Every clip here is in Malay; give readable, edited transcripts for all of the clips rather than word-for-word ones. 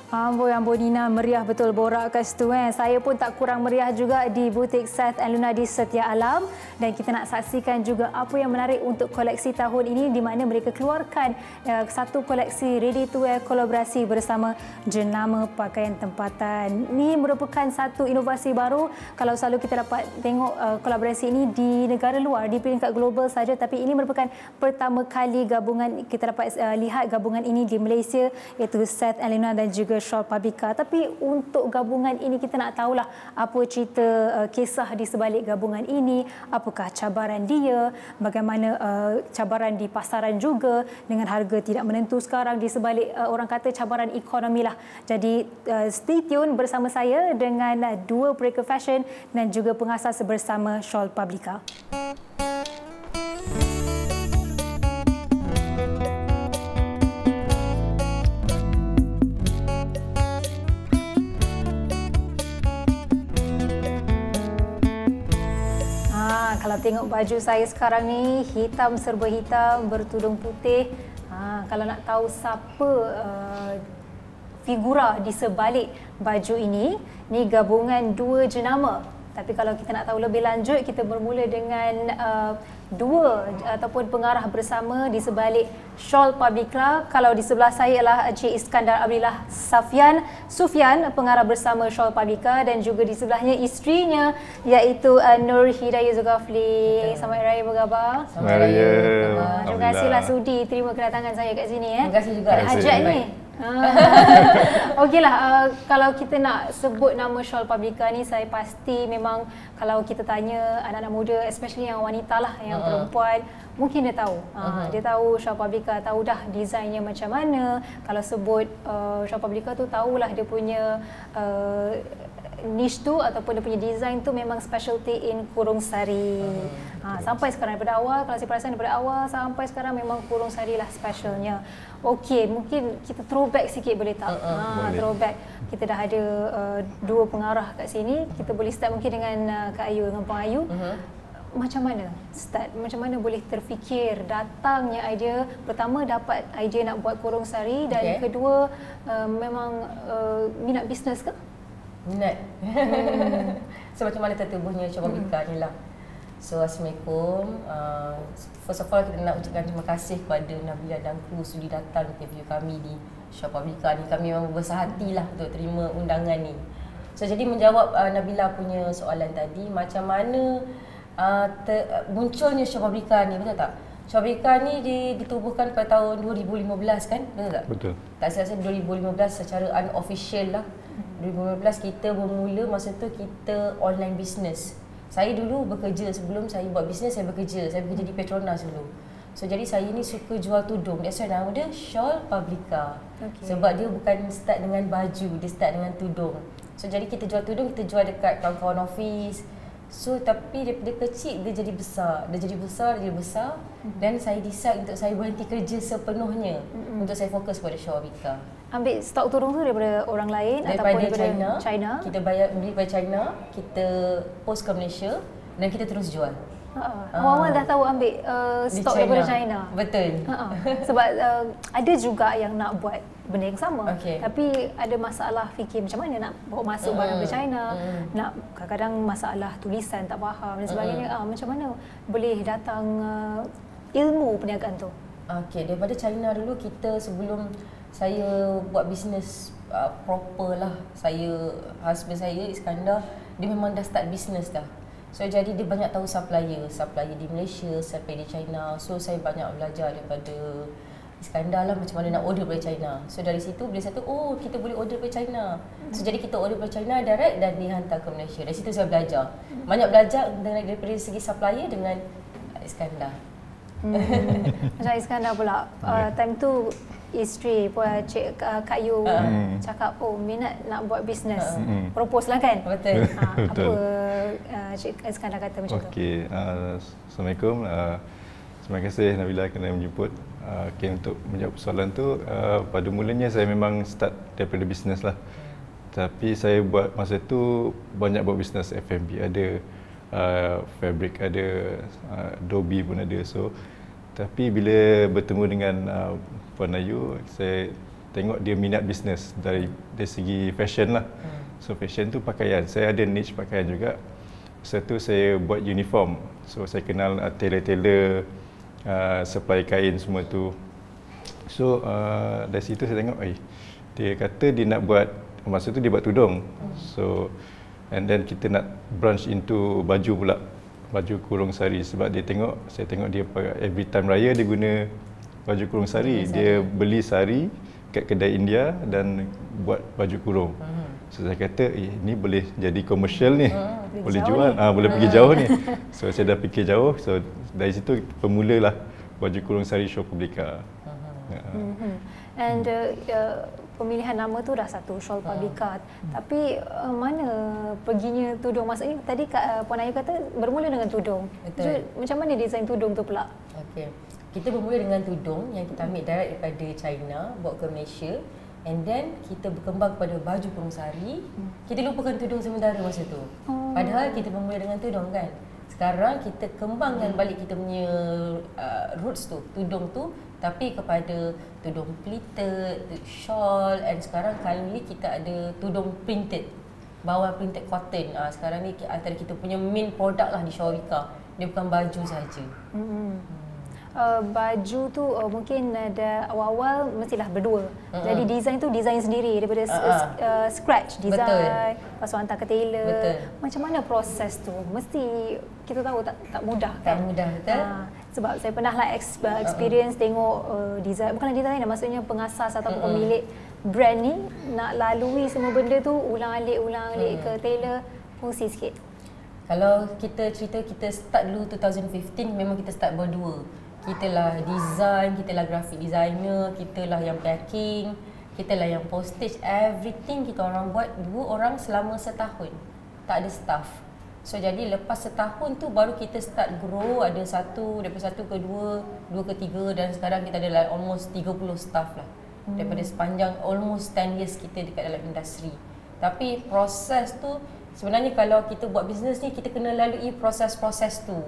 Amboi Nina, meriah betul borak kat situ. Saya pun tak kurang meriah juga di butik Seth and Luna di Setia Alam, dan kita nak saksikan juga apa yang menarik untuk koleksi tahun ini, di mana mereka keluarkan satu koleksi ready to wear kolaborasi bersama jenama pakaian tempatan. Ini merupakan satu inovasi baru. Kalau selalu kita dapat tengok kolaborasi ini di negara luar, di peringkat global saja, tapi ini merupakan pertama kali gabungan kita dapat lihat gabungan ini di Malaysia, iaitu Seth and Luna dan juga Shawl Paprika. Tapi untuk gabungan ini kita nak tahulah apa cerita kisah di sebalik gabungan ini, apakah cabaran dia, bagaimana cabaran di pasaran juga dengan harga tidak menentu sekarang di sebalik orang kata cabaran ekonomi lah. Jadi stay tune bersama saya dengan dua perekat fashion dan juga pengasas bersama Shawl Paprika. Kalau tengok baju saya sekarang ni, hitam serba hitam, bertudung putih. Kalau nak tahu siapa figura di sebalik baju ini gabungan dua jenama. Tapi kalau kita nak tahu lebih lanjut, kita bermula dengan dua ataupun pengarah bersama di sebalik Shawl Paprika. Kalau di sebelah saya ialah Encik Iskandar Abdillah Sufian, pengarah bersama Shawl Paprika, dan juga di sebelahnya isterinya iaitu Nur Hidayah Zulkifli. Selamat Raya, apa khabar? Selamat Raya. Terima kasihlah sudi terima kedatangan saya kat sini. Terima kasih juga. Ada hajat ni. Okeylah, kalau kita nak sebut nama Shawl Paprika ni, saya pasti memang kalau kita tanya anak-anak muda, especially yang wanita lah, yang perempuan, mungkin dia tahu. Dia tahu Shawl Paprika, tahu dah desainnya macam mana. Kalau sebut Shawl Paprika tu, tahulah dia punya niche tu ataupun dia punya design tu memang specialty in kurung sari. Sampai sekarang daripada awal, kalau saya perasan daripada awal sampai sekarang memang kurung sari lah specialnya. Okey, mungkin kita throwback sikit boleh tak? Throwback. Kita dah ada dua pengarah kat sini. Kita boleh start mungkin dengan Kak Ayu dengan Puan Ayu. Macam mana start? Macam mana boleh terfikir datangnya idea? Pertama, dapat idea nak buat kurung sari, dan kedua, memang minat bisnes ke? Minat. So macam mana tertubuhnya Shawl Paprika ni lah. So Assalamualaikum. First of all, kita nak ucapkan terima kasih kepada Nabila dan kru sudi datang interview kami di Shawl Paprika ni. Kami memang berbesar hati lah untuk terima undangan ni. So jadi menjawab Nabila punya soalan tadi, macam mana munculnya Shawl Paprika ni, betul tak? Shawl Paprika ni ditubuhkan pada tahun 2015 kan? Betul tak? Betul. Tak silap saya 2015 secara unofficial lah. 2015 kita bermula, masa tu kita online business. Saya dulu bekerja, sebelum saya buat bisnes, saya bekerja di Petronas dulu. So jadi saya ni suka jual tudung. That's why nama dia Shawl Paprika. Sebab dia bukan start dengan baju, dia start dengan tudung. So jadi kita jual tudung, kita jual dekat kawan-kawan office. So tapi daripada kecil dia jadi besar. Dan saya decide untuk saya berhenti kerja sepenuhnya untuk saya fokus pada Shawl Paprika. Ambil stok tudung tu daripada orang lain daripada ataupun daripada China? Kita beli daripada China, kita post ke Malaysia dan kita terus jual. Awal dah tahu ambil stok daripada China. Betul. Sebab ada juga yang nak buat benda yang sama, tapi ada masalah fikir macam mana nak bawa masuk barang dari China, nak kadang-kadang masalah tulisan tak faham dan sebagainya. Macam mana boleh datang ilmu perniagaan tu? Daripada China dulu, kita sebelum saya buat bisnes proper lah, husband saya Iskandar, dia memang dah start bisnes dah. So jadi dia banyak tahu supplier di Malaysia, supplier di China. So saya banyak belajar daripada Iskandar lah macam mana nak order dari China. So dari situ bila satu, kita boleh order dari China. So jadi kita order dari China direct dan dihantar ke Malaysia. Dari situ saya belajar. Banyak belajar daripada segi supplier dengan Iskandar. Macam Iskandar pula, time tu isteri Cik Kak Yu cakap, minat nak buat bisnes. Propose lah kan? Betul. Apa Cik Iskandar kata macam tu? Assalamualaikum. Terima kasih Nabila kerana menjemput. Untuk menjawab soalan tu, pada mulanya saya memang start daripada bisnes lah. Tapi saya buat masa tu banyak buat bisnes F&B, ada fabric, ada Adobe pun ada. So tapi bila bertemu dengan Puan Ayu, saya tengok dia minat bisnes dari segi fashion lah. So fashion tu pakaian, saya ada niche pakaian juga. Satu saya buat uniform, so saya kenal tailor-tailor, supply kain semua tu. So dari situ saya tengok, dia kata dia nak buat, masa tu dia buat tudung. So and then kita nak branch into baju pula, baju kurung sari, sebab saya tengok dia every time raya dia guna baju kurung sari. Dia beli sari kat kedai India dan buat baju kurung. So saya kata ini boleh jadi komersial ni, boleh jual, boleh pergi jauh ni. So saya dah fikir jauh, so dari situ bermulalah baju kurung sari Shawl Publica. And pemilihan nama tu dah satu, Shawl Publica. Tapi mana perginya tudung? Maksudnya tadi Puan Ayu kata bermula dengan tudung. Betul. Macam mana design tudung tu pula? Okey. Kita bermula dengan tudung yang kita ambil direct daripada China, bawa ke Malaysia. And then kita berkembang kepada baju kurung sari. Kita lupakan tudung sementara masa tu. Padahal kita bermula dengan tudung kan. Sekarang kita kembangkan balik kita punya roots tu, tudung tu, tapi kepada tudung pleated, shawl, and sekarang kali ni kita ada tudung printed, bawah printed cotton. Sekarang ni antara kita punya main product lah di Shawrika. Dia bukan baju saja. Baju tu mungkin ada awal-awal mestilah berdua. Jadi design tu design sendiri daripada scratch design, lepas tu hantar ke tailor. Betul. Macam mana proses tu? Mesti kita tahu tak mudah kan? Tak mudah, betul. Sebab saya pernah lah experience tengok design, bukanlah designer, maksudnya pengasas ataupun pemilik brand ni nak lalui semua benda tu ulang-alik ke tailor. Kongsi sikit. Kalau kita cerita kita start dulu 2015, memang kita start berdua. Kita lah design, kita lah graphic designer, kita lah yang packing, kita lah yang postage, everything kita orang buat dua orang selama setahun. Tak ada staff. So jadi lepas setahun tu baru kita start grow, ada daripada satu ke dua ke tiga, dan sekarang kita ada like almost 30 staff lah. Daripada sepanjang almost 10 years kita dekat dalam industri. Tapi proses tu sebenarnya kalau kita buat bisnes ni, kita kena lalui proses-proses tu.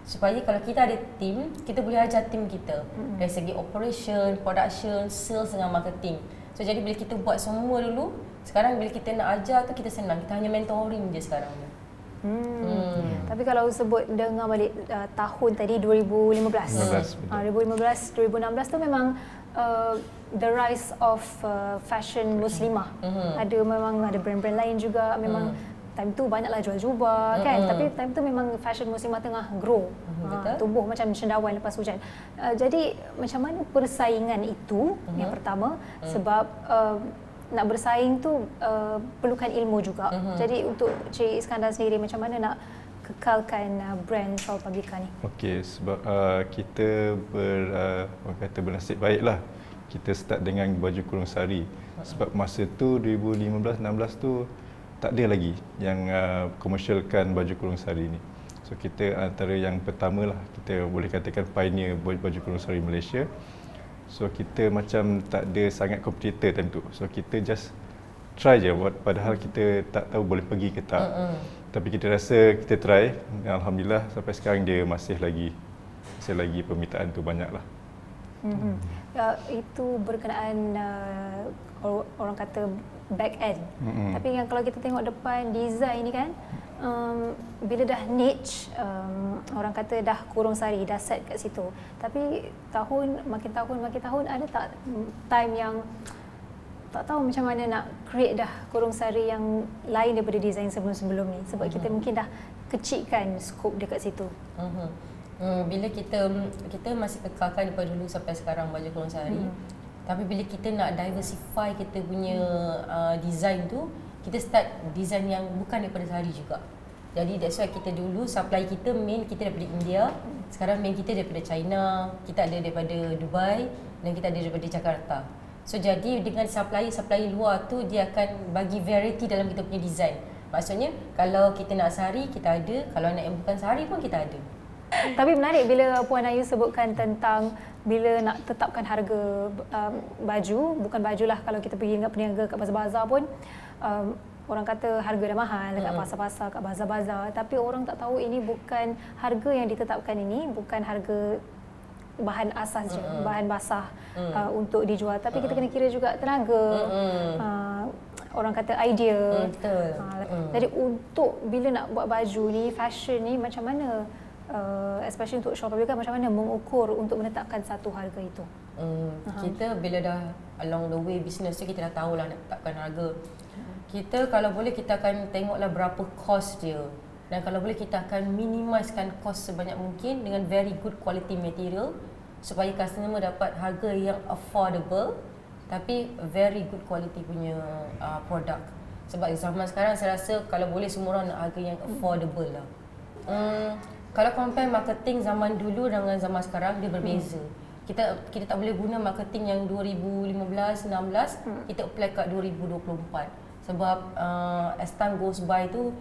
Supaya kalau kita ada team, kita boleh ajar team kita dari segi operation, production, sales dengan marketing. So jadi bila kita buat semua dulu, sekarang bila kita nak ajar tu kita senang, kita hanya mentoring je sekarang ni. Tapi kalau sebut dengar balik tahun tadi 2015. 2016 tu memang the rise of fashion muslimah. Memang ada brand-brand lain juga, memang time tu banyaklah jual jubah kan, tapi time tu memang fashion muslimah tengah grow, tumbuh macam cendawan lepas hujan. Jadi macam mana persaingan itu yang pertama, sebab nak bersaing tu perlukan ilmu juga. Jadi untuk Cik Iskandar sendiri, macam mana nak kekalkan brand Shawl Publica ni? Okey, sebab kita bernasib baiklah kita start dengan baju kurung sari. Sebab masa tu 2015-16 tu tak ada lagi yang komersialkan baju kurung sari ni. So kita antara yang pertama lah, kita boleh katakan pioneer baju kurung sari Malaysia. So kita macam tak ada sangat kompetitor time tu. So kita just try je buat, padahal kita tak tahu boleh pergi ke tak. Tapi kita rasa kita try, alhamdulillah sampai sekarang dia masih lagi permintaan tu banyak lah. Itu berkenaan orang kata back end. Tapi yang kalau kita tengok depan design ni kan, bila dah niche, orang kata dah kurung sari, dah set kat situ. Tapi makin tahun ada tak time yang tak tahu macam mana nak create dah kurung sari yang lain daripada design sebelum-sebelum ni, sebab kita mungkin dah kecilkan skop dekat situ. Bila kita masih kekalkan daripada dulu sampai sekarang baju kurung sari. Tapi bila kita nak diversify kita punya design tu, kita start design yang bukan daripada sari juga. Jadi that's why kita dulu supply kita main kita daripada India, sekarang main kita daripada China, kita ada daripada Dubai, dan kita ada daripada Jakarta. So jadi dengan supply luar tu, dia akan bagi variety dalam kita punya design. Maksudnya kalau kita nak sari kita ada, kalau nak yang bukan sari pun kita ada. Tapi menarik bila Puan Ayu sebutkan tentang bila nak tetapkan harga baju, bukan bajulah, kalau kita pergi dengan peniaga kat bazar-bazar pun orang kata harga dah mahal dekat pasar-pasar, kat bazar-bazar, tapi orang tak tahu ini bukan harga yang ditetapkan, ini bukan harga bahan asas je, bahan basah untuk dijual. Tapi kita kena kira juga tenaga, orang kata idea. Betul. Jadi untuk bila nak buat baju ni, fashion ni, macam mana especially untuk Shopee macam mana mengukur untuk menetapkan satu harga itu? Kita bila dah along the way business tu, kita dah tahulah nak tetapkan harga. Kita kalau boleh kita akan tengoklah berapa cost dia. Dan kalau boleh kita akan minimizekan cost sebanyak mungkin dengan very good quality material supaya customer dapat harga yang affordable tapi very good quality punya produk. Sebab zaman sekarang saya rasa kalau boleh semua orang nak harga yang affordable lah. Kalau compare marketing zaman dulu dengan zaman sekarang, dia berbeza. Kita tak boleh guna marketing yang 2015, 16, kita apply kat 2024. Sebab as time goes by tu,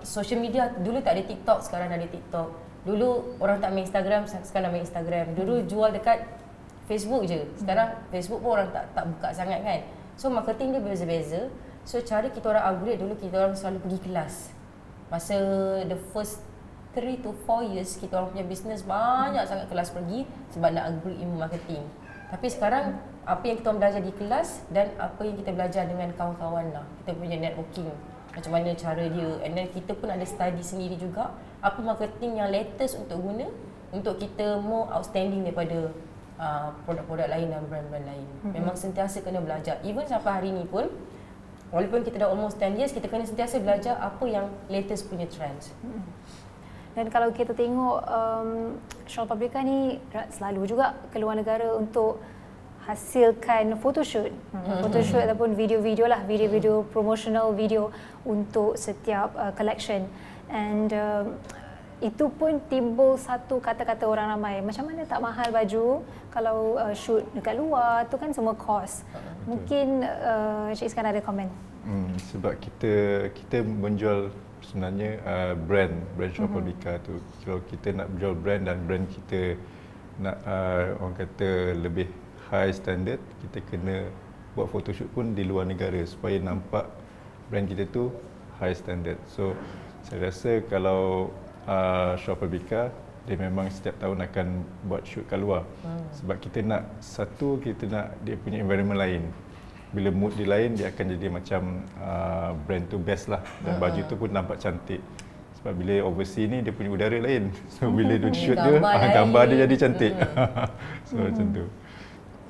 social media dulu tak ada TikTok, sekarang ada TikTok. Dulu orang tak main Instagram, sekarang main Instagram. Dulu jual dekat Facebook je, sekarang Facebook pun orang tak buka sangat kan. So marketing dia berbeza-beza. So cara kita orang upgrade, dulu kita orang selalu pergi kelas. Masa the first 3 to 4 years kita orang punya business banyak sangat kelas pergi sebab nak upgrade ilmu marketing. Tapi sekarang apa yang kita orang belajar di kelas dan apa yang kita belajar dengan kawan-kawan lah. Kita punya networking, macam mana cara dia, and then kita pun ada study sendiri juga apa marketing yang latest untuk guna untuk kita more outstanding daripada produk-produk lain dan brand-brand lain. Memang sentiasa kena belajar. Even sampai hari ni pun, walaupun kita dah almost 10 years, kita kena sentiasa belajar apa yang latest punya trends. Dan kalau kita tengok Shawl Paprika ni selalu juga keluar negara untuk hasilkan photoshoot. Photoshoot ataupun video-video lah, video-video promotional video untuk setiap collection. And itu pun timbul satu kata-kata orang ramai, macam mana tak mahal baju kalau shoot dekat luar, tu kan semua cost. Mungkin Cik Iskandar ada komen. Sebab kita menjual sebenarnya brand Shawl Paprika tu. Kalau kita nak jual brand dan brand kita nak orang kata lebih high standard, kita kena buat photoshoot pun di luar negara supaya nampak brand kita tu high standard. So saya rasa kalau Shawl Paprika, dia memang setiap tahun akan buat shoot kat luar. Sebab kita nak kita nak dia punya environment lain. Bila mood dia lain, dia akan jadi macam brand tu best lah, dan baju tu pun nampak cantik. Sebab bila overseas ni dia punya udara lain. So bila dia shoot dia, gambar dia jadi cantik. So macam tu.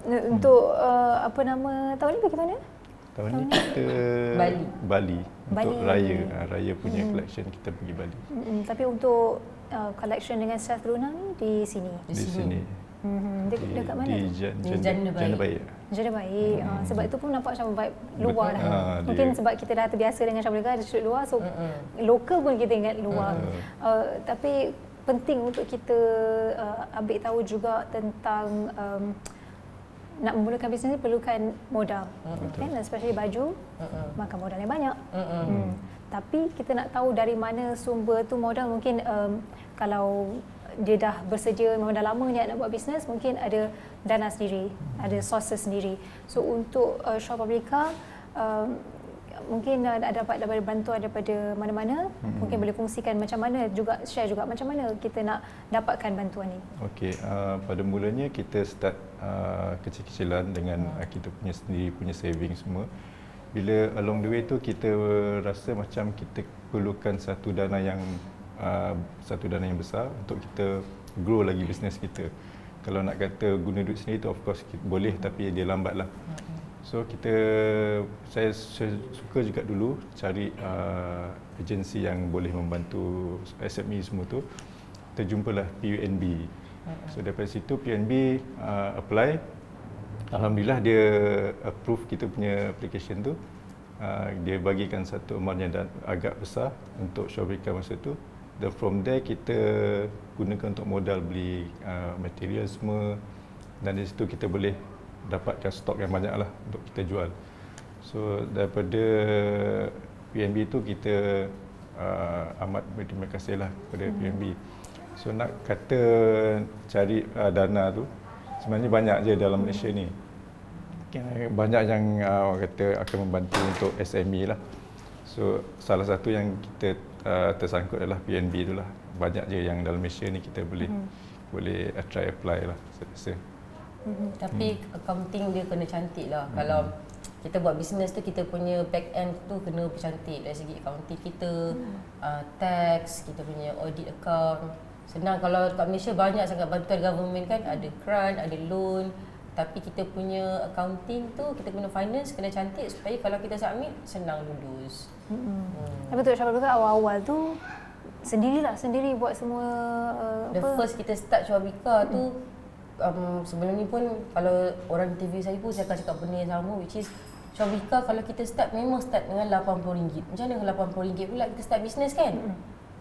Untuk apa nama tahun ni bagaimana? Tahun ni kita Bali. Untuk Raya punya collection kita pergi Bali. Tapi untuk collection dengan Seth Luna ni di sini? Di sini. Dekat mana? Di Jana Baik. Jana Baik. Sebab itu pun nampak macam vibe luar lah. Mungkin sebab kita dah terbiasa dengan Shawl Paprika, ada shoot luar, so lokal pun kita ingat luar. Tapi penting untuk kita ambil tahu juga tentang nak memulakan bisnes ni perlukan modal, kan? Especially baju, makan modal yang banyak. Tapi kita nak tahu dari mana sumber tu modal. Mungkin kalau dia dah bersedia, memang dah lama niat nak buat bisnes, mungkin ada dana sendiri, ada sources sendiri. So untuk Shawl Paprika, mungkin dapat bantuan daripada mana-mana. Mungkin boleh kongsikan macam mana, juga share juga macam mana kita nak dapatkan bantuan ni. Okey, pada mulanya kita start kecil-kecilan dengan kita punya saving semua. Bila along the way tu kita rasa macam kita perlukan satu dana yang besar untuk kita grow lagi bisnes kita. Kalau nak kata guna duit sendiri tu of course boleh, tapi dia lambat lah. So saya suka juga dulu cari agensi yang boleh membantu SME semua tu. Terjumpalah PUNB. So daripada situ PUNB apply. Alhamdulillah dia approve kita punya application tu. Dia bagikan satu amount yang agak besar untuk Shawl Paprika masa tu. Dan from there kita gunakan untuk modal beli material semua, dan di situ kita boleh dapatkan stok yang banyak lah untuk kita jual. So daripada PUNB tu kita amat berterima kasih lah kepada PUNB. So nak kata cari dana tu sebenarnya banyak je dalam Malaysia ni. Banyak yang kata akan membantu untuk SME lah. So salah satu yang kita tersangkut adalah PUNB tu lah. Banyak je yang dalam Malaysia ni kita boleh boleh try apply lah saya rasa. Tapi accounting dia kena cantik lah. Kalau kita buat bisnes tu, kita punya back end tu kena cantik dari segi accounting kita, tax, kita punya audit account. Senang kalau kat Malaysia banyak sangat bantuan government kan, ada grant, ada loan. Tapi kita punya accounting tu, kita punya finance kena cantik supaya kalau kita submit senang lulus. Tapi betul Syabal kata awal-awal tu sendiri buat semua The first kita start Syawabika tu, sebelum ni pun kalau orang interview saya pun saya akan cakap benda yang sama, which is Syawabika kalau kita start memang start dengan RM80. Macam mana dengan RM80 pula kita start bisnes kan?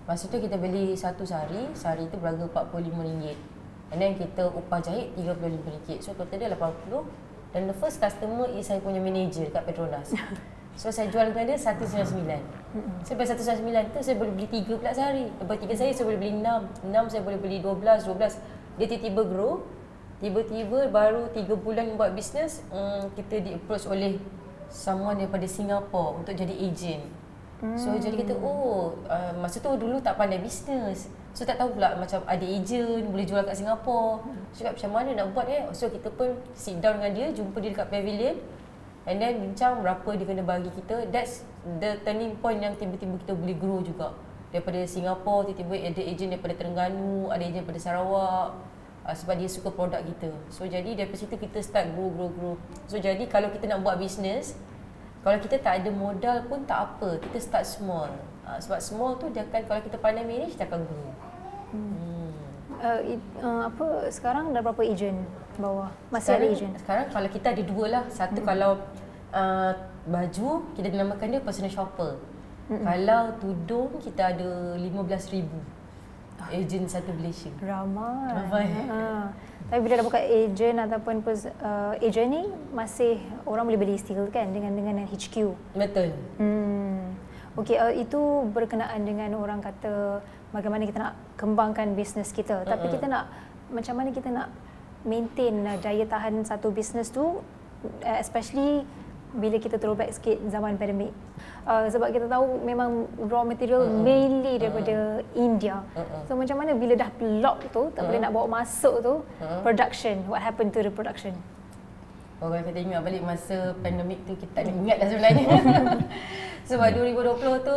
Masa tu kita beli satu sari tu berharga RM45. And then kita upah jahit RM35. So total dia RM80. Dan the first customer is saya punya manager kat Petronas. So saya jual dengan dia RM199. So lepas RM199 tu saya boleh beli 3 pula sehari. Lepas 3 sehari saya boleh beli 6. 6 saya boleh beli 12. Dia tiba-tiba grow. Tiba-tiba baru 3 bulan buat bisnes, kita di-approach oleh someone daripada Singapura untuk jadi agent. So jadi kita masa tu dulu tak pandai bisnes. So tak tahu pula macam ada agent boleh jual kat Singapura. Cakap macam mana nak buat So kita pun sit down dengan dia, jumpa dia dekat pavilion. And then bincang berapa dia kena bagi kita. That's the turning point yang tiba-tiba kita boleh grow juga. Daripada Singapura, tiba-tiba ada agent daripada Terengganu, ada agent daripada Sarawak. Sebab dia suka produk kita. So jadi daripada situ kita start grow. So jadi kalau kita nak buat bisnes, kalau kita tak ada modal pun tak apa, kita start small. Sebab small tu dia akan, kalau kita pandai manage, dia akan grow. Sekarang dah berapa agent bawah? Masih ada agent? Sekarang kalau kita ada 2 lah. Satu kalau baju, kita dinamakan dia personal shopper. Kalau tudung, kita ada 15,000 agent satu Malaysia. Ramai. Tapi bila dah buka agent ataupun agent ni, masih orang boleh beli still kan dengan HQ? Betul. Okey, itu berkenaan dengan orang kata bagaimana kita nak kembangkan bisnes kita. Tapi kita nak, macam mana kita nak maintain daya tahan satu bisnes tu, especially bila kita throwback sikit zaman pandemik. Sebab kita tahu memang raw material mainly daripada India. So macam mana bila dah block tu, tak boleh nak bawa masuk tu, production, what happened to the production? Orang kata ingat balik masa pandemik tu, kita tak nak ingat dah sebenarnya. Sebab 2020 tu,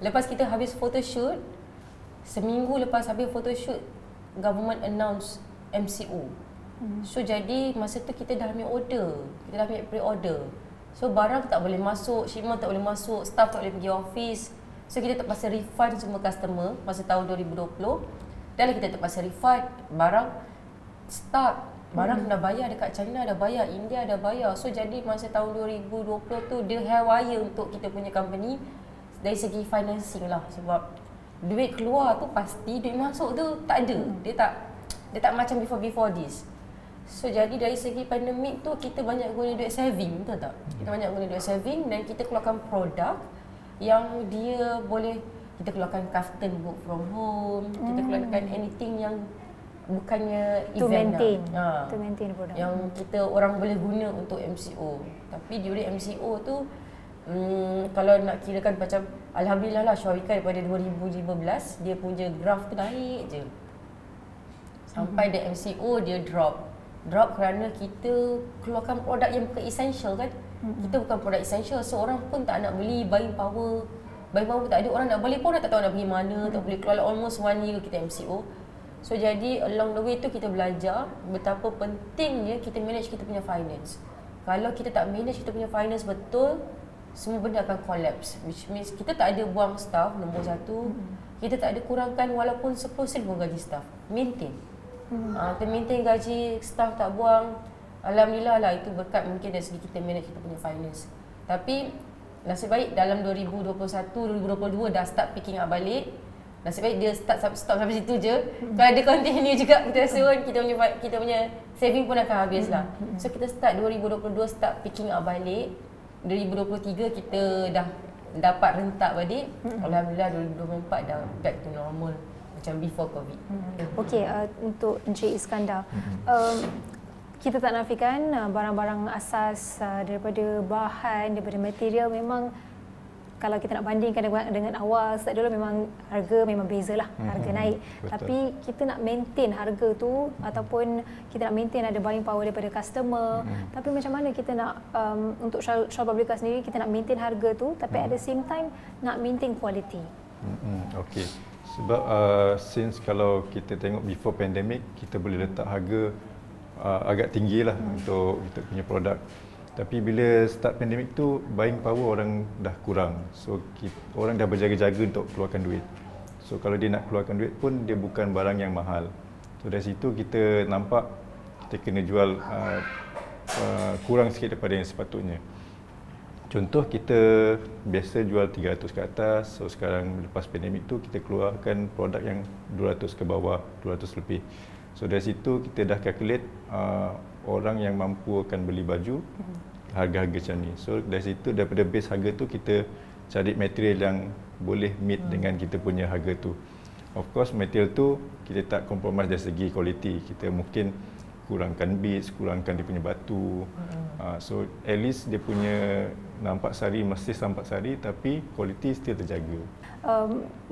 lepas kita habis photoshoot, seminggu lepas habis photoshoot, government announce MCO. So jadi masa tu kita dah ambil order, kita dah ambil pre-order. So barang tak boleh masuk, shipment tak boleh masuk, staff tak boleh pergi office. So kita terpaksa refund semua customer masa tahun 2020. Dan kita terpaksa refund barang stuck. Barang dah bayar dekat China, dah bayar, India dah bayar. So jadi masa tahun 2020 tu dia haywire untuk kita punya company dari segi financing lah. Sebab duit keluar tu pasti, duit masuk tu tak ada. Dia tak macam before this. So jadi dari segi pandemik tu kita banyak guna duit saving, betul tak? Kita banyak guna duit saving dan kita keluarkan produk yang dia boleh, kita keluarkan kaftan work from home, kita keluarkan anything yang bukannya to event maintain, lah. to maintain produk. Yang kita orang boleh guna untuk MCO. Tapi during MCO tu kalau nak kirakan macam alhamdulillah lah Syawabika daripada 2015 dia punya graph tu naik je. Sampai the MCO dia drop kerana kita keluarkan produk yang bukan essential kan. Kita bukan produk essential, so orang pun tak nak beli. Buying power tak ada, orang nak beli pun dah tak tahu nak pergi mana. Tak boleh keluar, almost 1 year kita MCO. So jadi along the way tu kita belajar betapa pentingnya kita manage kita punya finance. Kalau kita tak manage kita punya finance betul, semua benda akan collapse. Which means kita tak ada buang staff, nombor 1. Kita tak ada kurangkan walaupun 10% pun gaji staff. Maintain. Kita maintain gaji staff, tak buang. Alhamdulillah lah, itu berkat mungkin dari segi kita manage kita punya finance. Tapi nasib baik dalam 2021, 2022 dah start picking up balik. Nasib baik dia stop sampai situ je. Kalau dia continue juga, kita rasa pun kita punya saving pun akan habis lah. So kita start 2022 start picking up balik. 2023 kita dah dapat rentak balik. Alhamdulillah 2024 dah back to normal macam before COVID. Okey, untuk Encik Iskandar, kita tak nafikan barang-barang asas daripada bahan, daripada material memang kalau kita nak bandingkan dengan awal start dulu, memang harga memang bezalah, harga naik. Betul. Tapi kita nak maintain harga tu ataupun kita nak maintain ada buying power daripada customer. Tapi macam mana kita nak untuk Shaw Publica sendiri, kita nak maintain harga tu tapi at the same time nak maintain quality. Okey. Sebab since kalau kita tengok before pandemic, kita boleh letak harga agak tinggi lah untuk kita punya produk. Tapi bila start pandemik tu, buying power orang dah kurang. So orang dah berjaga-jaga untuk keluarkan duit. So kalau dia nak keluarkan duit pun, dia bukan barang yang mahal. So dari situ kita nampak kita kena jual kurang sikit daripada yang sepatutnya. Contoh, kita biasa jual 300 ke atas. So sekarang lepas pandemik tu, kita keluarkan produk yang 200 ke bawah, 200 lebih. So dari situ kita dah calculate orang yang mampu akan beli baju, harga-harga macam ni. So dari situ, daripada base harga tu, kita cari material yang boleh meet dengan kita punya harga tu. Of course material tu kita tak compromise dari segi quality. Kita mungkin kurangkan beads, kurangkan dia punya batu. So at least dia punya nampak sari, mesti nampak sari, tapi quality still terjaga.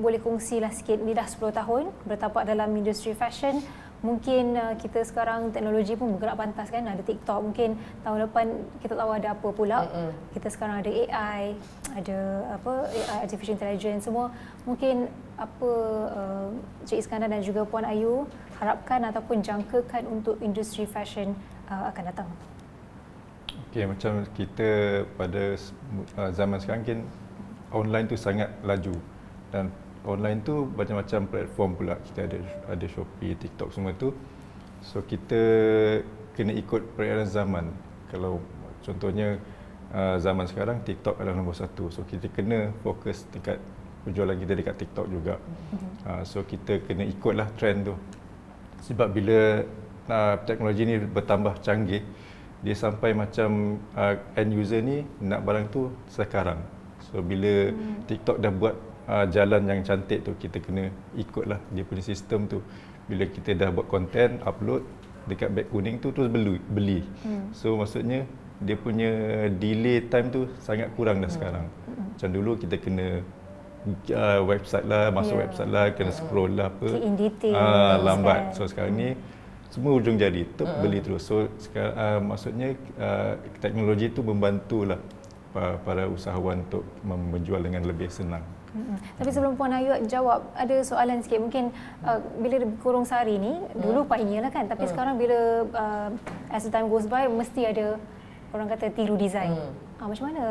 Boleh kongsilah sikit, ni dah 10 tahun bertapak dalam industri fashion. Mungkin kita sekarang teknologi pun bergerak pantas kan, ada TikTok, mungkin tahun depan kita tahu ada apa pula. Kita sekarang ada AI, ada AI, artificial intelligence semua. Mungkin apa Cik Iskandar dan juga Puan Ayu harapkan ataupun jangkakan untuk industri fashion akan datang? Okey, macam kita pada zaman sekarang kan online tu sangat laju, dan online tu macam-macam platform pula. Kita ada Shopee, TikTok semua tu. So kita kena ikut peredaran zaman. Kalau contohnya zaman sekarang TikTok adalah nombor 1. So kita kena fokus dekat penjualan kita dekat TikTok juga. So kita kena ikutlah trend tu. Sebab bila teknologi ni bertambah canggih, dia sampai macam end user ni nak barang tu sekarang. So bila TikTok dah buat jalan yang cantik tu, kita kena ikutlah dia punya sistem tu. Bila kita dah buat konten, upload dekat beg kuning tu, terus beli. So maksudnya dia punya delay time tu sangat kurang dah sekarang. Macam dulu kita kena website lah, masuk website lah, kena scroll lah apa, in detail, lambat. So sekarang ni semua ujung jari, beli terus. So sekarang maksudnya teknologi tu membantulah para usahawan untuk menjual dengan lebih senang. Tapi sebelum Puan Ayu jawab, ada soalan sikit. Mungkin bila kurung sari ni, dulu pioneer lah kan, tapi sekarang bila as the time goes by, mesti ada orang kata tiru design. Macam mana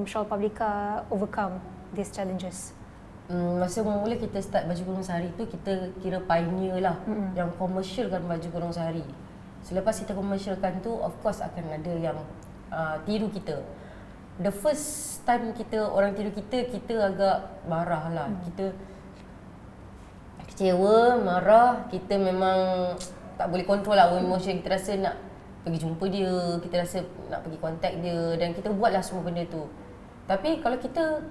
Shaw Publica overcome these challenges? Masa mula kita start baju kurung sari tu, kita kira pioneer lah yang komersialkan baju kurung sari. Selepas kita komersialkan tu, of course akan ada yang tiru kita. The first time orang tiru kita agak marah lah. Kita kecewa, marah. Kita memang tak boleh kontrol lah emotion. Kita rasa nak pergi jumpa dia, kita rasa nak pergi contact dia, dan kita buatlah semua benda tu. Tapi kalau kita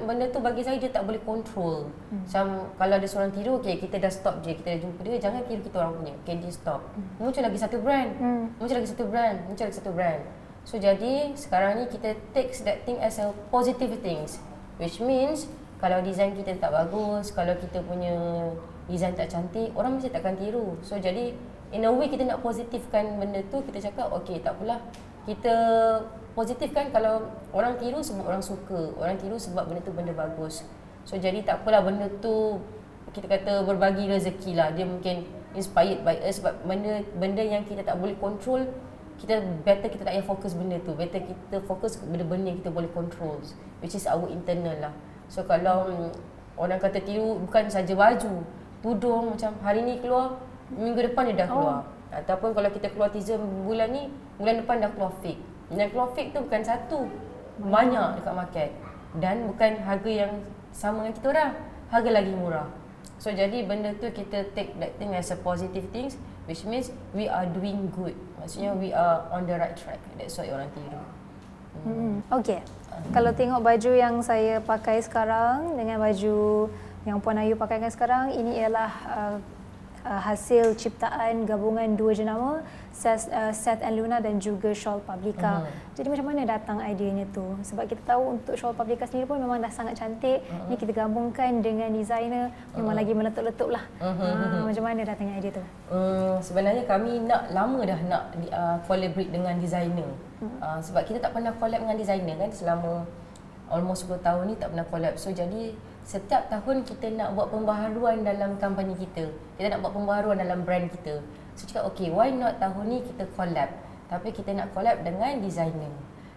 benda tu bagi saya dia tak boleh kontrol. Macam kalau ada seorang tiru, okay, kita dah stop je, kita dah jumpa dia, jangan tiru kita orang punya. Okay, dia stop. Muncul lagi satu brand. Muncul lagi satu brand. So jadi sekarang ni kita take that thing as a positive things, which means kalau design kita tak bagus, kalau kita punya design tak cantik, orang mesti takkan tiru. So jadi in a way kita nak positifkan benda tu. Kita cakap okay, tak apalah, kita positifkan. Kalau orang tiru sebab orang suka, orang tiru sebab benda tu benda bagus. So jadi tak apalah, benda tu kita kata berbagi rezeki lah. Dia mungkin inspired by us, sebab benda yang kita tak boleh control, kita tak payah fokus benda tu. Better kita fokus benda-benda yang kita boleh control, which is our internal lah. So kalau orang kata tiru bukan saja baju, tudung, macam hari ni keluar, minggu depan dia dah keluar. Ataupun kalau kita keluar teaser bulan ni, bulan depan dah keluar fake. Dan keluar fake tu bukan satu, banyak dekat market. Dan bukan harga yang sama dengan kita orang, harga lagi murah. So jadi benda tu kita take that thing as a positive things, which means we are doing good. Maksudnya we are on the right track. That's why orang tiru. Okay. Kalau tengok baju yang saya pakai sekarang dengan baju yang Puan Ayu pakaikan sekarang, ini ialah hasil ciptaan gabungan dua jenama, Seth and Luna dan juga Shawl Publica. Jadi macam mana datang ideanya tu? Sebab kita tahu untuk Shawl Publica sendiri pun memang dah sangat cantik. Ni kita gabungkan dengan designer memang lagi meletup-letup lah. Macam mana datangnya idea tu? Sebenarnya kami lama dah nak collaborate dengan designer. Sebab kita tak pernah collab dengan designer kan selama almost 10 tahun ni, tak pernah collab. So jadi setiap tahun kita nak buat pembaharuan dalam company kita. Kita nak buat pembaharuan dalam brand kita. So cakap okay, why not tahun ni kita collab. Tapi kita nak collab dengan designer.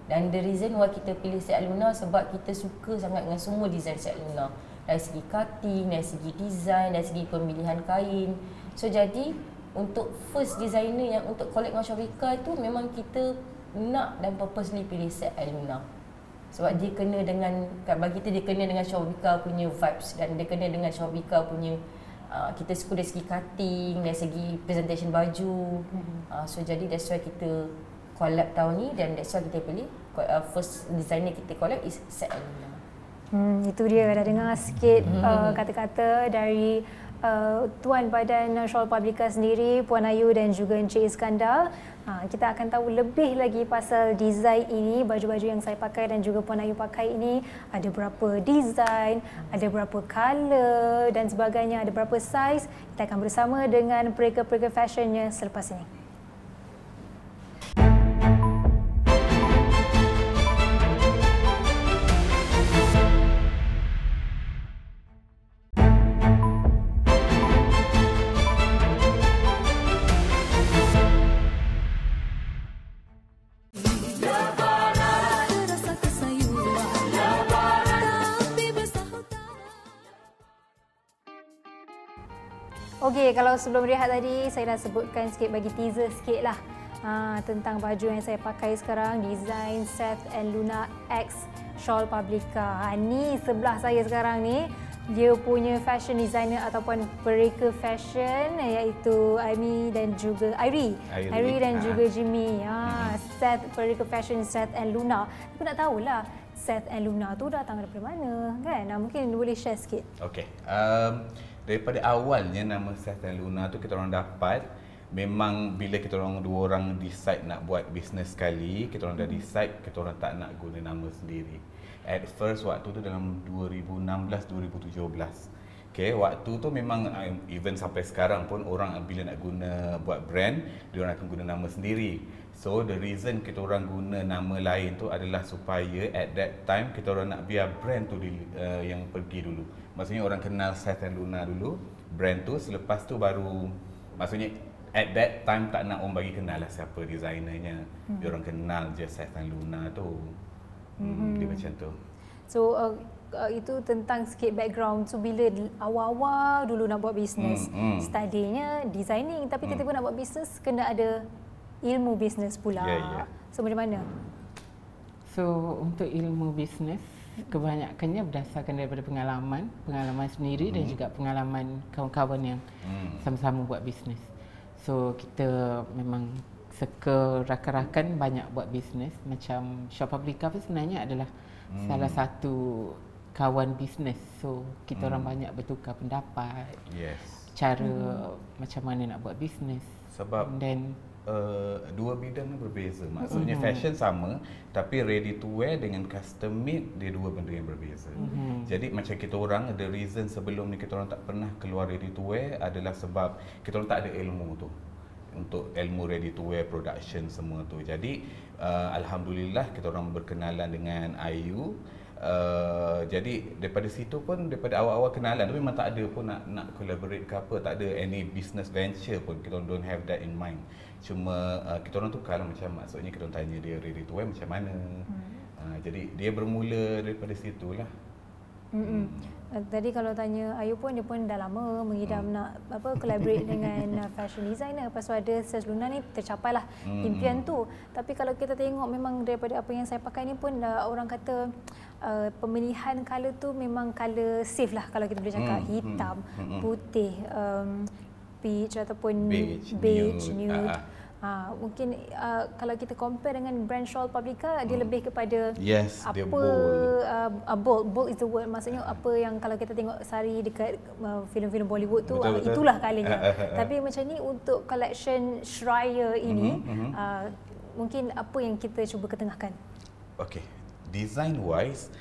Dan the reason why kita pilih Seth Luna sebab kita suka sangat dengan semua design Seth Luna. Dari segi cutting, dari segi design, dari segi pemilihan kain. So jadi untuk first designer yang untuk collab dengan Shawika tu memang kita nak dan purposely pilih Seth Luna. Sebab dia kena dengan, bagi kita dia kena dengan Shawika punya vibes dan dia kena dengan Shawika punya kita suka dari segi cutting, dari segi presentation baju. So jadi that's why kita collab tahun ni dan that's why kita pilih first designer kita collab is Seth Luna. Itu dia, dah dengar sikit kata-kata dari Tuan Badan Shawl Publica sendiri, Puan Ayu dan juga Encik Iskandar. Kita akan tahu lebih lagi pasal design ini, baju-baju yang saya pakai dan juga Puan Ayu pakai ini. Ada berapa design, ada berapa color dan sebagainya, ada berapa size. Kita akan bersama dengan pereka-pereka fashionnya selepas ini. Okey, kalau sebelum rehat tadi saya dah sebutkan sikit, bagi teaser sikit lah tentang baju yang saya pakai sekarang, design Seth and Luna X Shawl Publica. Ni sebelah saya sekarang ni, dia punya fashion designer ataupun pereka fashion iaitu Aimee dan juga Airi dan juga Jimmy. Seth, pereka fashion Seth and Luna. Aku nak tahulah Seth and Luna tu datang daripada mana kan? Mungkin boleh share sikit. Okey. Daripada awalnya nama Seth and Luna tu kita orang dapat, memang bila kita orang dua orang decide nak buat bisnes sekali, kita orang dah decide kita orang tak nak guna nama sendiri. At first waktu tu dalam 2016-2017. Okay, waktu tu memang even sampai sekarang pun orang bila nak guna buat brand, dia orang akan guna nama sendiri. So the reason kita orang guna nama lain tu adalah supaya at that time kita orang nak biar brand tu yang pergi dulu. Maksudnya orang kenal Seth and Luna dulu, brand tu, selepas tu baru, maksudnya at that time tak nak orang bagi kenal lah siapa designernya. Dia orang kenal je Seth and Luna tu. Dia macam tu. So itu tentang sikit background. So bila awal-awal dulu nak buat bisnes, studinya designing, tapi tiba-tiba nak buat bisnes kena ada ilmu bisnes pula. So macam mana? So untuk ilmu bisnes kebanyakannya berdasarkan daripada pengalaman sendiri dan juga pengalaman kawan-kawan yang sama-sama buat bisnes. So kita memang suka rakan-rakan banyak buat bisnes. Macam Shawl Publica sebenarnya adalah salah satu kawan bisnes. So kita orang banyak bertukar pendapat. Cara macam mana nak buat bisnes. Sebab dua bidang berbeza. Maksudnya fashion sama, tapi ready to wear dengan custom made dia dua benda yang berbeza. Jadi macam kita orang, the reason sebelum ni kita orang tak pernah keluar ready to wear adalah sebab kita orang tak ada ilmu tu. Untuk ilmu ready to wear production semua tu. Jadi alhamdulillah kita orang berkenalan dengan Ayu. Jadi daripada situ pun, daripada awal-awal kenalan tu memang tak ada pun nak collaborate ke apa, tak ada any business venture pun, kita don't have that in mind. Cuma kita orang tukar lah, macam maksudnya kita orang tanya dia ready to wear macam mana. Jadi dia bermula daripada situ lah. Tadi kalau tanya Ayu pun, dia pun dah lama mengidam nak collaborate dengan fashion designer. Lepas tu ada Seth Luna ni tercapailah impian tu. Tapi kalau kita tengok memang daripada apa yang saya pakai ni pun orang kata pemilihan colour tu memang colour safe lah kalau kita boleh cakap. Hitam, putih, peach ataupun beige, nude. Mungkin kalau kita compare dengan brand Shawl Paprika, dia lebih kepada Yes, dia apa bold is the word, maksudnya apa yang kalau kita tengok sari dekat filem-filem Bollywood tu, Betul. itulah colournya. Tapi macam ni untuk collection Shreya ini, mungkin apa yang kita cuba ketengahkan? Okay, design wise,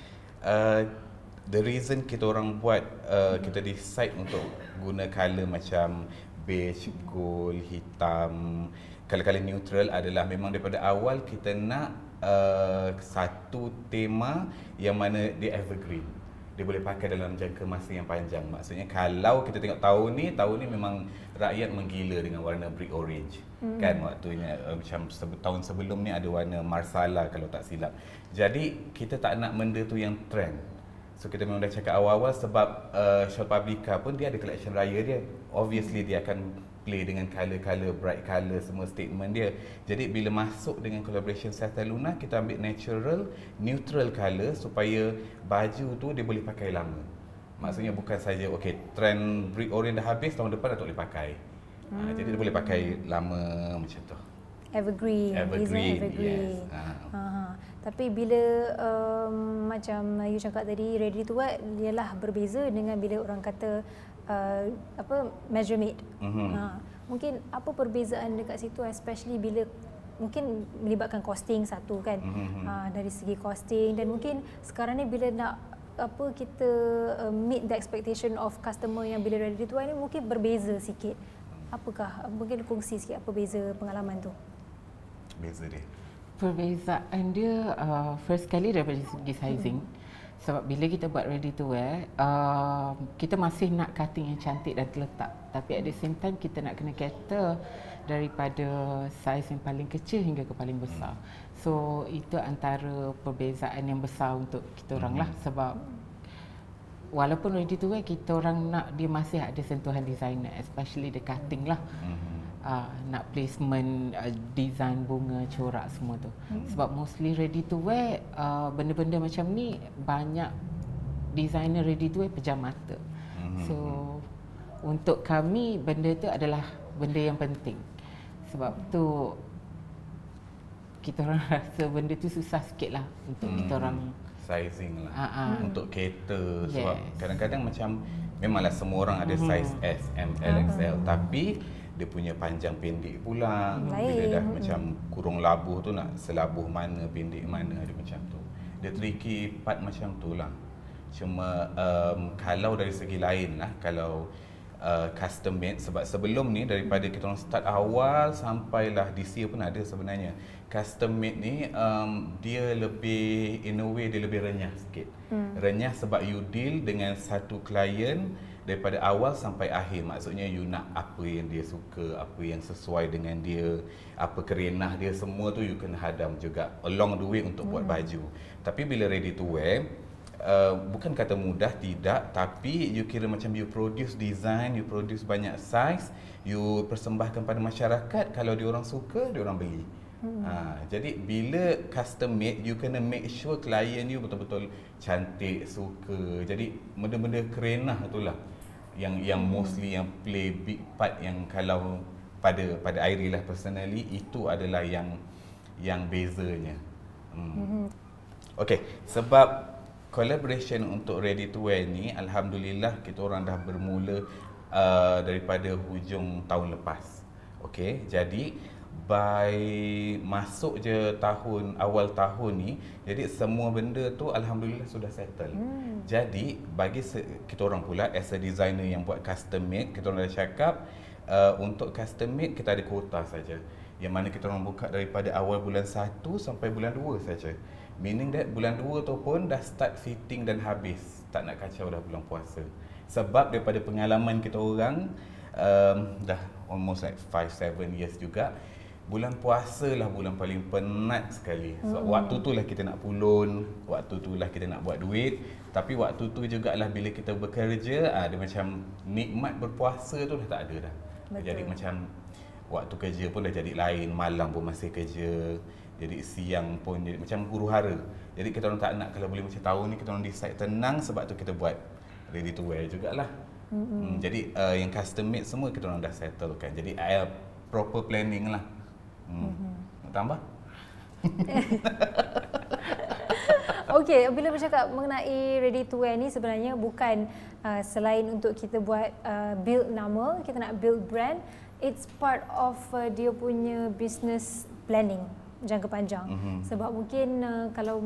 the reason kita orang buat, kita decide untuk guna colour macam beige, gold, hitam, colour-colour neutral adalah memang daripada awal kita nak satu tema yang mana dia evergreen. Dia boleh pakai dalam jangka masa yang panjang. Maksudnya kalau kita tengok tahun ni memang rakyat menggila dengan warna brick orange. Kan waktunya macam tahun sebelum ni ada warna marsala kalau tak silap. Jadi kita tak nak benda tu yang trend. So kita memang dah cakap awal-awal sebab Shawl Paprika pun dia ada collection raya dia. Obviously dia akan play dengan colour-colour, bright colour, semua statement dia. Jadi bila masuk dengan collaboration Seth and Luna, kita ambil natural, neutral colour supaya baju tu dia boleh pakai lama. Maksudnya bukan saja okay, trend brick orange dah habis, tahun depan dah tak boleh pakai. Jadi dia boleh pakai lama macam tu. Evergreen. Yes. Tapi bila macam you cakap tadi, ready to wear ialah berbeza dengan bila orang kata measure made. Mungkin apa perbezaan dekat situ, especially bila mungkin melibatkan costing satu kan, dari segi costing, dan mungkin sekarang ni bila nak kita meet the expectation of customer yang bila ready to wear ni mungkin berbeza sikit. Apakah mungkin kongsi sikit apa beza pengalaman tu? Beza dia. Perbezaan dia first kali daripada segi sizing. Sebab bila kita buat ready to wear, kita masih nak cutting yang cantik dan terletak. Tapi at the same time kita nak kena cater daripada saiz yang paling kecil hingga ke paling besar. So itu antara perbezaan yang besar untuk kita orang lah. Sebab walaupun ready to wear, kita orang nak dia masih ada sentuhan designer, especially the cutting lah. Nak placement, design bunga, corak semua tu. Sebab mostly ready to wear, benda-benda macam ni banyak designer ready to wear pejam mata. So untuk kami benda tu adalah benda yang penting. Sebab tu kita orang rasa benda tu susah sikit lah untuk kita orang sizing lah untuk cater. Sebab kadang-kadang macam memanglah semua orang ada size S, M, L, XL, tapi dia punya panjang pendek pula. Bila dah macam kurung labuh tu nak selabuh mana, pendek mana, ada macam tu. Dia tricky part macam tu lah. Cuma kalau dari segi lain lah, kalau custom made, sebab sebelum ni daripada kita orang start awal sampailah this year pun ada sebenarnya. Custom made ni dia lebih, in a way dia lebih renyah sikit. Renyah sebab you deal dengan satu klien daripada awal sampai akhir. Maksudnya you nak apa yang dia suka, apa yang sesuai dengan dia, apa kerenah dia, semua tu you kena hadam juga along the way untuk buat baju. Tapi bila ready to wear, bukan kata mudah, tidak, tapi you kira macam you produce design, you produce banyak size, you persembahkan pada masyarakat, kalau dia orang suka, dia orang beli. Jadi bila custom made, you kena make sure klien you betul-betul cantik, suka. Jadi benda-benda kerenah itulah yang mostly yang play big part, yang kalau pada Airi lah personally, itu adalah yang bezanya. Okay, sebab collaboration untuk ready to wear ni, alhamdulillah kita orang dah bermula daripada hujung tahun lepas. Okay, jadi by masuk je awal tahun ni, jadi semua benda tu alhamdulillah sudah settle. Jadi bagi kita orang pula as a designer yang buat custom made, kita orang dah cakap untuk custom made kita ada kuota saja, yang mana kita orang buka daripada awal bulan 1 sampai bulan 2 saja. Meaning that bulan 2 tu pun dah start fitting dan habis, tak nak kacau dah bulan puasa. Sebab daripada pengalaman kita orang dah almost like 5-7 years juga, bulan puasa lah bulan paling penat sekali. Sebab waktu tu lah kita nak pulun, waktu tu lah kita nak buat duit. Tapi waktu tu jugalah bila kita bekerja, dia macam nikmat berpuasa tu dah tak ada dah. Jadi macam waktu kerja pun dah jadi lain, malam pun masih kerja. Jadi siang pun jadi macam huru-hara. Jadi kita orang tak nak, kalau boleh macam tahun ni kita orang decide tenang, sebab tu kita buat ready to wear jugalah. Jadi yang custom made semua kita orang dah settle kan. Jadi proper planning lah Nak tambah? Okey, bila bercakap mengenai ready to wear ni sebenarnya bukan selain untuk kita buat build nama, kita nak build brand, it's part of dia punya business planning jangka panjang. Sebab mungkin kalau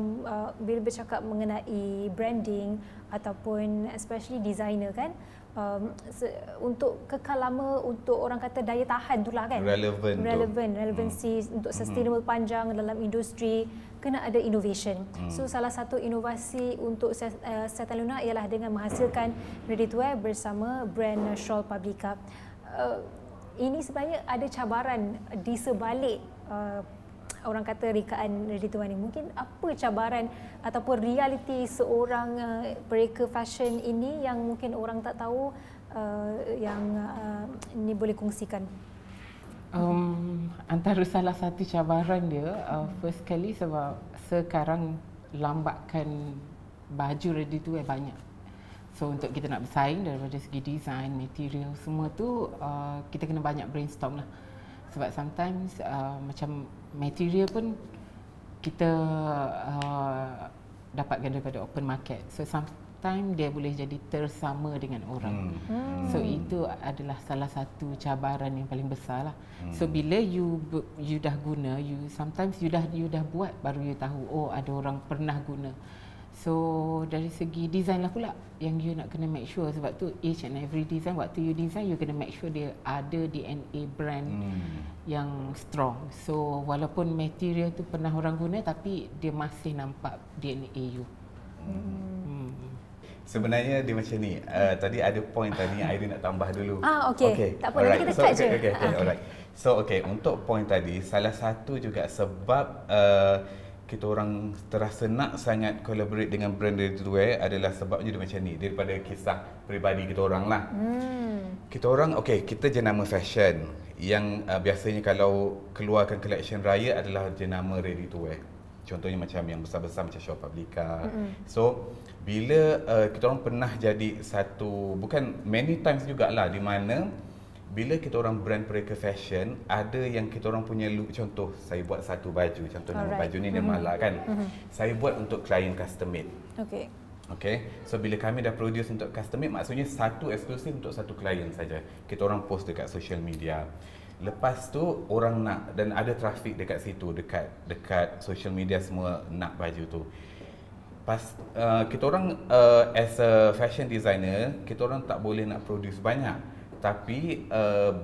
bila bercakap mengenai branding ataupun especially designer kan, untuk kekal lama, untuk orang kata daya tahan tu lah kan, relevancy untuk sustainable panjang dalam industri, kena ada innovation. So salah satu inovasi untuk Seth and Luna ialah dengan menghasilkan ready to wear bersama brand Shawl Publica. Ini sebenarnya ada cabaran di sebalik orang kata rekaan ready to wear ni. Mungkin apa cabaran ataupun realiti seorang pereka fashion ini yang mungkin orang tak tahu, yang ni boleh kongsikan? Antara salah satu cabaran dia, first kali sebab sekarang lambakan baju ready to wear banyak. So untuk kita nak bersaing daripada segi design, material, semua tu kita kena banyak brainstorm lah. Sebab sometimes macam material pun kita dapatkan daripada open market. So sometimes dia boleh jadi tersama dengan orang. So itu adalah salah satu cabaran yang paling besar lah. So bila you dah guna, sometimes you dah buat baru you tahu, oh ada orang pernah guna. So dari segi design lah pula yang you nak kena make sure, sebab tu each and every design, waktu you design you kena make sure dia ada DNA brand yang strong. So walaupun material tu pernah orang guna tapi dia masih nampak DNA you. Sebenarnya dia macam ni. Tadi ada point tadi yang Irene nak tambah dulu. Okey. Tak apa, nanti kita cut je. Okay, alright. So untuk point tadi, salah satu juga sebab kita orang terasa nak sangat collaborate dengan brand ready to wear adalah sebabnya dia macam ni, daripada kisah peribadi kita orang lah. Kita orang, kita jenama fashion yang biasanya kalau keluarkan collection raya adalah jenama ready to wear. Contohnya macam yang besar-besar macam Shawl Publica. So bila kita orang pernah jadi satu, bukan many times jugalah, di mana bila kita orang brand pereka fashion, ada yang kita orang punya look. Contoh, saya buat satu baju, contoh nama baju ni Nirmala kan. Saya buat untuk klien custom made. So bila kami dah produce untuk custom made, maksudnya satu eksklusif untuk satu klien saja. Kita orang post dekat social media. Lepas tu orang nak, dan ada traffic dekat situ, dekat social media semua nak baju tu. Kita orang as a fashion designer, kita orang tak boleh nak produce banyak. Tapi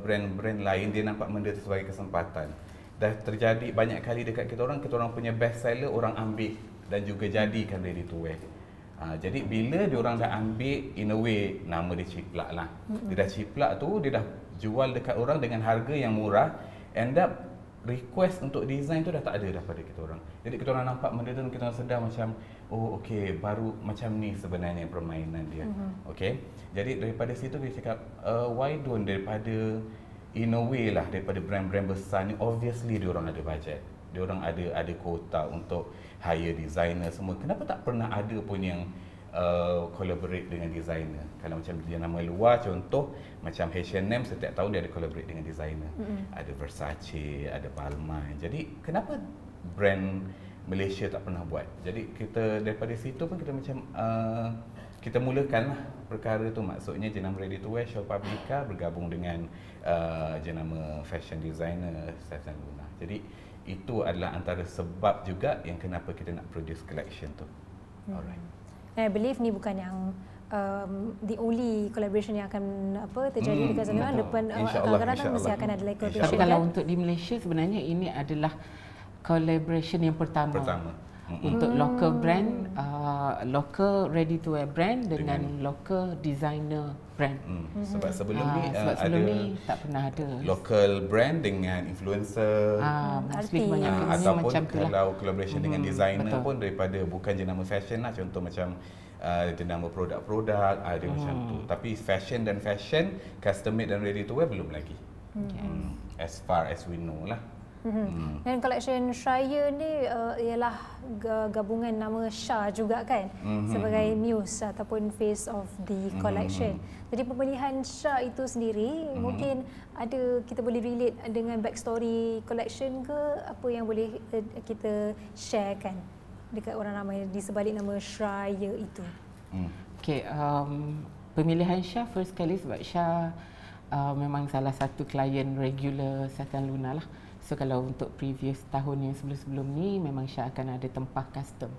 brand-brand lain dia nampak benda itu sebagai kesempatan. Dah terjadi banyak kali dekat kita orang punya best seller orang ambil dan juga jadikan ready to wear. Jadi bila dia orang dah ambil, in a way nama dia ciplak lah. Dia dah ciplak tu, dia dah jual dekat orang dengan harga yang murah, end up request untuk design tu dah tak ada daripada kita orang. Jadi kita orang nampak benda tu, kita orang sedar macam, oh okey, baru macam ni sebenarnya permainan dia. Okey. Jadi daripada situ kita cakap, why don't, daripada in a way lah, daripada brand-brand besar ni, obviously dia orang ada budget. Dia orang ada quota untuk hire designer semua. Kenapa tak pernah ada pun yang collaborate dengan designer? Kalau macam dia nama luar, contoh macam H&M setiap tahun dia ada collaborate dengan designer. Ada Versace, ada Balmain. Jadi kenapa brand Malaysia tak pernah buat? Jadi kita daripada situ pun kita macam kita mulakanlah perkara tu. Maksudnya jenama ready to wear Shawl Publica bergabung dengan jenama fashion designer Seth and Luna. Jadi itu adalah antara sebab juga yang kenapa kita nak produce collection tu. Alright. I believe ni bukan yang the only collaboration yang akan terjadi dekat sana. Depan kadang-kadang mesti akan ada like collaboration. Tapi kalau untuk di Malaysia sebenarnya ini adalah collaboration yang pertama. Untuk local brand, local ready to wear brand dengan local designer brand. Sebab sebelum ni sebelum ni tak pernah ada local brand dengan influencer, ataupun macam kalau collaboration dengan designer pun daripada bukan jenama fashion lah, contoh macam jenama produk-produk ada macam tu. Tapi fashion dan fashion, custom made dan ready to wear belum lagi. As far as we know lah. Dan collection Shraya ni ialah gabungan nama Shah juga kan, sebagai muse ataupun face of the collection. Jadi pemilihan Shah itu sendiri mungkin ada, kita boleh relate dengan backstory collection ke, apa yang boleh kita sharekan dekat orang ramai di sebalik nama Shraya itu. Okay, pemilihan Shah first kali sebab Shah memang salah satu klien regular Satan Luna lah. So kalau untuk previous tahun yang sebelum-sebelum ni memang Shah akan ada tempah custom.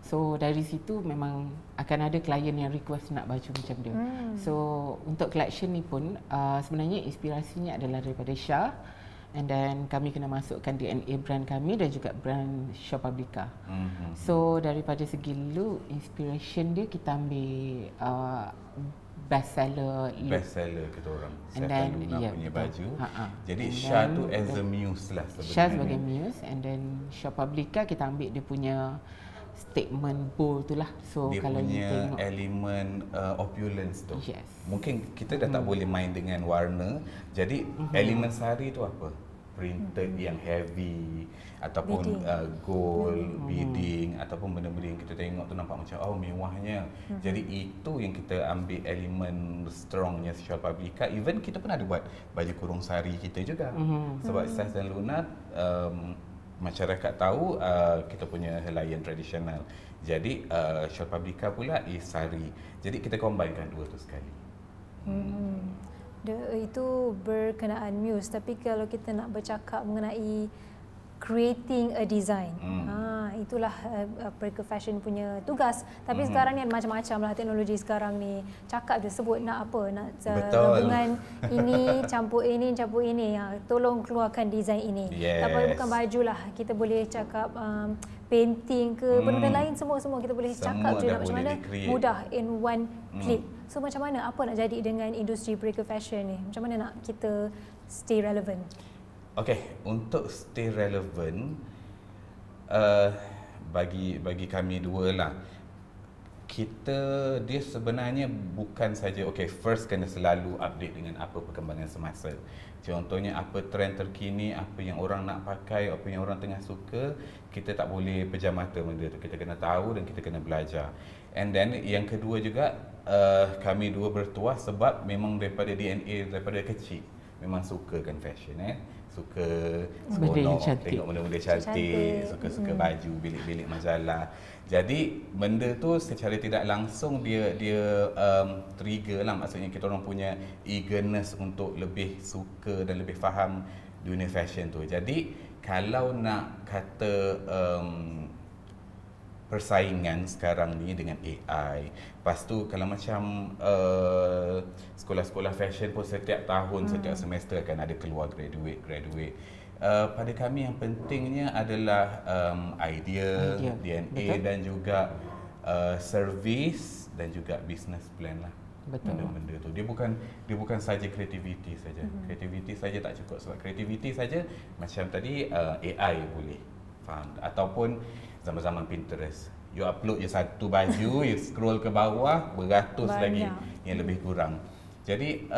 So dari situ memang akan ada klien yang request nak baju macam dia. So untuk collection ni pun sebenarnya inspirasinya adalah daripada Shah, and then kami kena masukkan DNA brand kami dan juga brand Shaw Publica. So daripada segi look, inspiration dia kita ambil bestseller kita orang Satan Luna punya baju. Jadi Shah tu as a muse lah sebenarnya. Shah sebagai muse, and then Shaw Publica kita ambil dia punya statement bold tu lah. So dia kalau punya tengok elemen opulence tu. Yes. Mungkin kita dah tak boleh main dengan warna. Jadi elemen sari tu apa? Printed yang heavy ataupun gold beading ataupun benda-benda yang kita tengok tu nampak macam mewahnya. Jadi itu yang kita ambil elemen strongnya Shaw Publica. Even kita pun ada buat baju kurung sari kita juga. Sebab Satan Luna masyarakat tahu kita punya helaian tradisional. Jadi Shaw Publica pula is sari. Jadi kita combinekan dua tu sekali. Itu berkenaan muse, tapi kalau kita nak bercakap mengenai creating a design, itulah Perica Fashion punya tugas. Tapi sekarang ni ada macam-macam lah teknologi sekarang ni. Cakap je, sebut nak apa, nak gabungan ini, campur ini, tolong keluarkan design ini. Tak boleh bukan baju lah, kita boleh cakap painting ke, benda-benda lain, semua kita boleh cakap je nak macam mana mudah in one click. So macam mana, apa nak jadi dengan industri Perica Fashion ni? Macam mana nak kita stay relevant? Okay, untuk stay relevant, bagi kami dua lah, dia sebenarnya bukan saja first kena selalu update dengan apa perkembangan semasa. Contohnya apa trend terkini, apa yang orang nak pakai, apa yang orang tengah suka, kita tak boleh pejam mata benda tu. Kita kena tahu dan kita kena belajar. And then yang kedua juga, kami dua bertuah sebab memang daripada DNA daripada kecil memang sukakan fashion, suka seronok, tengok benda-benda cantik, suka-suka baju, bilik-bilik majalah. Jadi benda tu secara tidak langsung dia trigger lah, maksudnya kita orang punya eagerness untuk lebih suka dan lebih faham dunia fashion tu. Jadi kalau nak kata persaingan sekarang ni dengan AI. Lepas tu kalau macam sekolah-sekolah fashion pun setiap tahun, setiap semester akan ada keluar graduate. Pada kami yang pentingnya adalah idea, DNA dan juga service dan juga business plan lah. Benda-benda tu. Dia bukan saja kreativiti saja. Kreativiti saja tak cukup, sebab kreativiti saja macam tadi AI boleh faham, ataupun zaman-zaman Pinterest. You upload je satu baju, you scroll ke bawah, beratus lagi yang lebih kurang. Jadi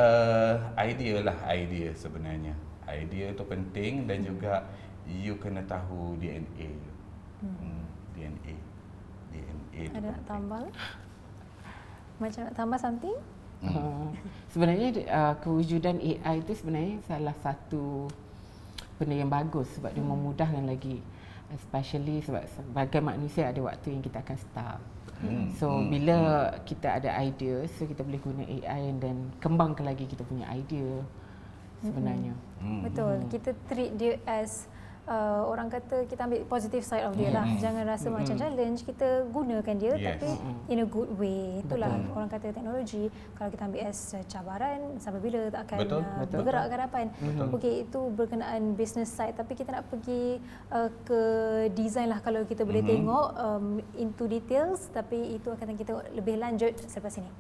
idea sebenarnya. Idea tu penting dan juga you kena tahu DNA. DNA ada nak tambah? Macam nak tambah something? Sebenarnya kewujudan AI itu sebenarnya salah satu benda yang bagus sebab dia memudahkan lagi, especially sebab sebagai manusia ada waktu yang kita akan stuck. So bila kita ada idea, so kita boleh guna AI dan kembangkan lagi kita punya idea sebenarnya. Betul. Kita treat dia as orang kata kita ambil positive side of dia lah. Jangan rasa macam challenge, kita gunakan dia tapi in a good way. Itulah orang kata teknologi, kalau kita ambil as cabaran, sampai bila tak akan bergerak ke hadapan. Okey, itu berkenaan business side, tapi kita nak pergi ke design lah kalau kita boleh tengok into details, tapi itu akan kita lebih lanjut selepas ini.